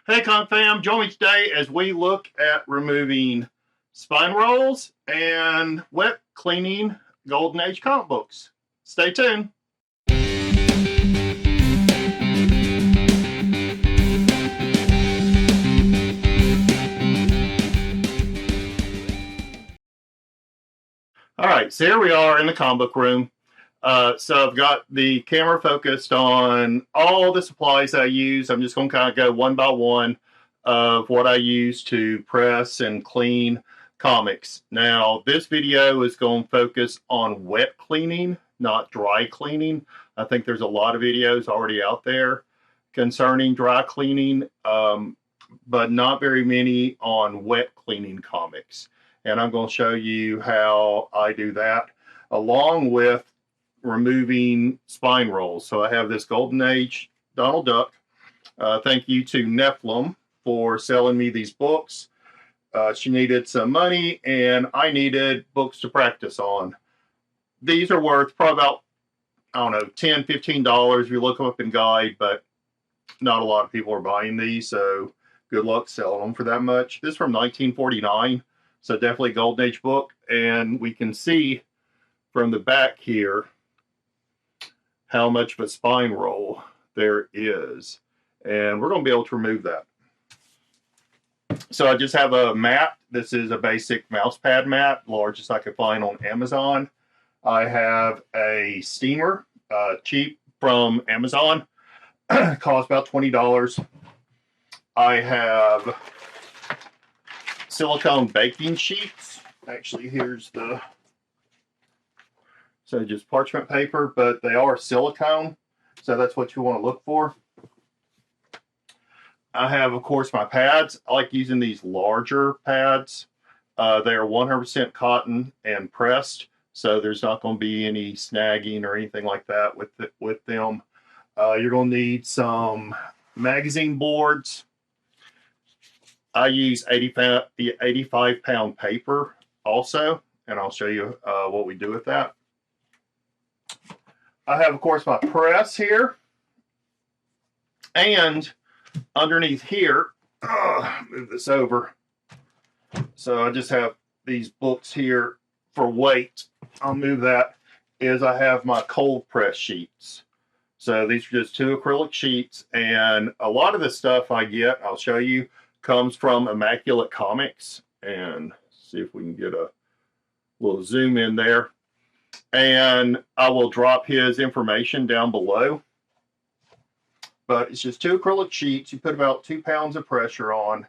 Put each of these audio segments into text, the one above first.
Hey, Confam, join me today as we look at removing spine rolls and wet cleaning Golden Age comic books. Stay tuned. All right, so here we are in the comic book room. So I've got the camera focused on all the supplies I use. I'm just going to kind of go one by one of what I use to press and clean comics. Now, this video is going to focus on wet cleaning, not dry cleaning. I think there's a lot of videos already out there concerning dry cleaning, but not very many on wet cleaning comics. And I'm going to show you how I do that, along with removing spine rolls. So I have this Golden Age Donald Duck. Thank you to Nephilim for selling me these books. She needed some money and I needed books to practice on. These are worth probably about, I don't know, $10, $15 if you look them up in guide, but not a lot of people are buying these, so good luck selling them for that much. This is from 1949, so definitely Golden Age book, and we can see from the back here how much of a spine roll there is, and we're going to be able to remove that. So I just have a mat. This is a basic mouse pad mat, largest I could find on Amazon. I have a steamer, cheap from Amazon. Cost about $20. I have silicone baking sheets. Actually, here's the, so just parchment paper, but they are silicone, so that's what you want to look for. I have, of course, my pads. I like using these larger pads. They are 100% cotton and pressed, so there's not going to be any snagging or anything like that with them. You're going to need some magazine boards. I use 85-pound paper also, and I'll show you what we do with that. I have, of course, my press here. And underneath here, move this over. So I just have these books here for weight. I'll move that. Is I have my cold press sheets. So these are just two acrylic sheets, and a lot of the stuff I get, I'll show you, comes from Immaculate Comics. And see if we can get a little zoom in there. And I will drop his information down below. But it's just two acrylic sheets. You put about 2 pounds of pressure on.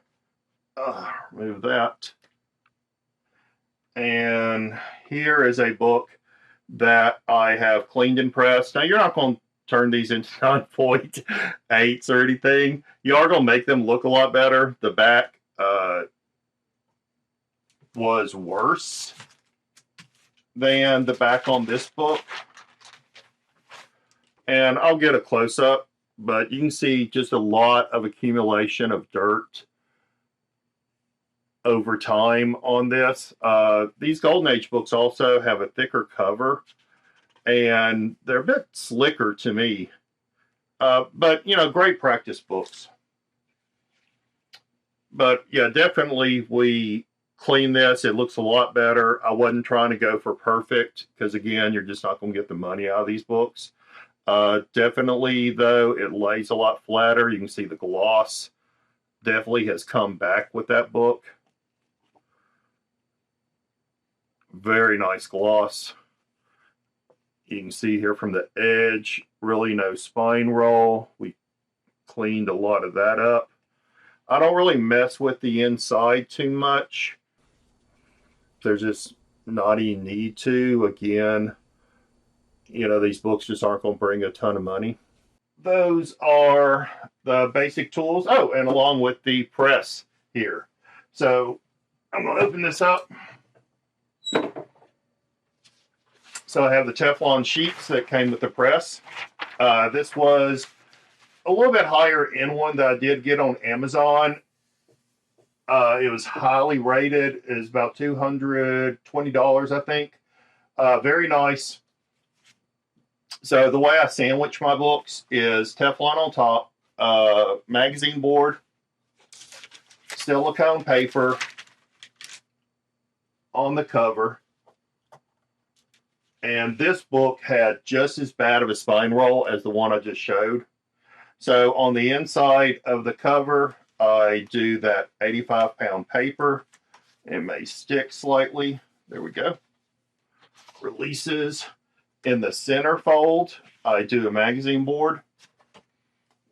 Remove that. And here is a book that I have cleaned and pressed. Now, you're not going to turn these into 9.8s or anything. You are going to make them look a lot better. The back was worse than the back on this book. And I'll get a close-up, but you can see just a lot of accumulation of dirt over time on this. These Golden Age books also have a thicker cover, and they're a bit slicker to me. But, you know, great practice books. But, yeah, definitely we clean this. It looks a lot better. I wasn't trying to go for perfect because, again, you're just not going to get the money out of these books. Definitely, though, it lays a lot flatter. You can see the gloss definitely has come back with that book. Very nice gloss. You can see here from the edge, really no spine roll. We cleaned a lot of that up. I don't really mess with the inside too much. There's just not any need to. Again, you know, these books just aren't going to bring a ton of money. Those are the basic tools. Oh, and along with the press here. So I'm going to open this up. So I have the Teflon sheets that came with the press. This was a little bit higher end one that I did get on Amazon. It was highly rated. It was about $220, I think. Very nice. So the way I sandwich my books is Teflon on top, magazine board, silicone paper on the cover. And this book had just as bad of a spine roll as the one I just showed. So on the inside of the cover, I do that 85-pound paper. It may stick slightly. There we go. Releases. In the center fold, I do a magazine board.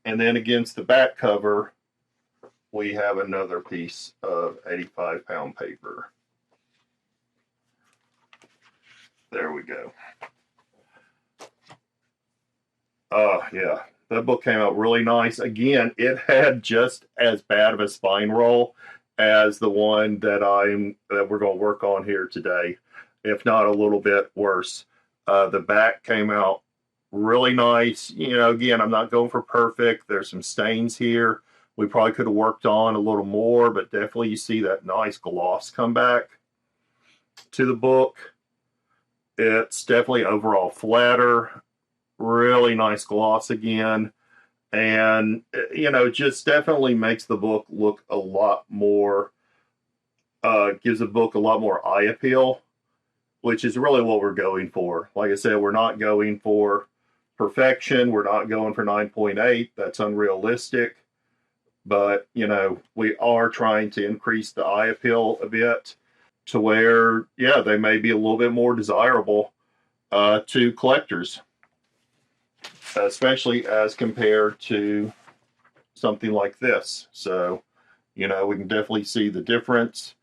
And then against the back cover, we have another piece of 85-pound paper. There we go. Yeah, that book came out really nice. Again, it had just as bad of a spine roll as the one that we're going to work on here today, if not a little bit worse. The back came out really nice. You know, again, I'm not going for perfect. There's some stains here. We probably could have worked on a little more, but definitely you see that nice gloss come back to the book. It's definitely overall flatter, really nice gloss again. And, you know, just definitely makes the book look a lot more, gives the book a lot more eye appeal, which is really what we're going for. Like I said, we're not going for perfection. We're not going for 9.8. That's unrealistic. But, you know, we are trying to increase the eye appeal a bit to where, yeah, they may be a little bit more desirable to collectors, especially as compared to something like this. So, you know, we can definitely see the difference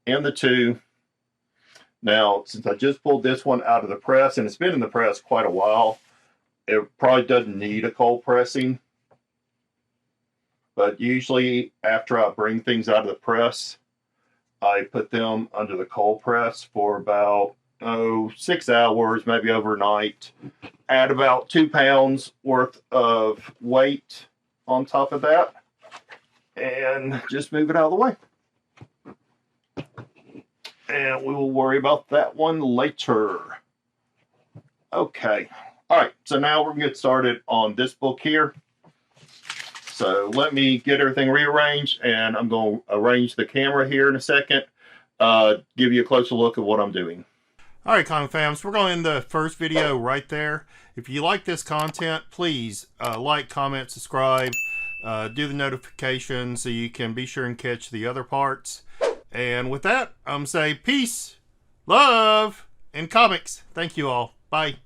in the two. Now, since I just pulled this one out of the press, and it's been in the press quite a while, it probably doesn't need a cold pressing. But usually after I bring things out of the press, I put them under the cold press for about 6 hours, maybe overnight. Add about 2 pounds worth of weight on top of that, and just move it out of the way. And we will worry about that one later. Okay. All right. So now we're going to get started on this book here. So let me get everything rearranged, and I'm going to arrange the camera here in a second, give you a closer look at what I'm doing. All right, comic fans, we're going to end the first video right there. If you like this content, please like, comment, subscribe, do the notifications so you can be sure and catch the other parts. And with that, I'm going to say peace, love, and comics. Thank you all. Bye.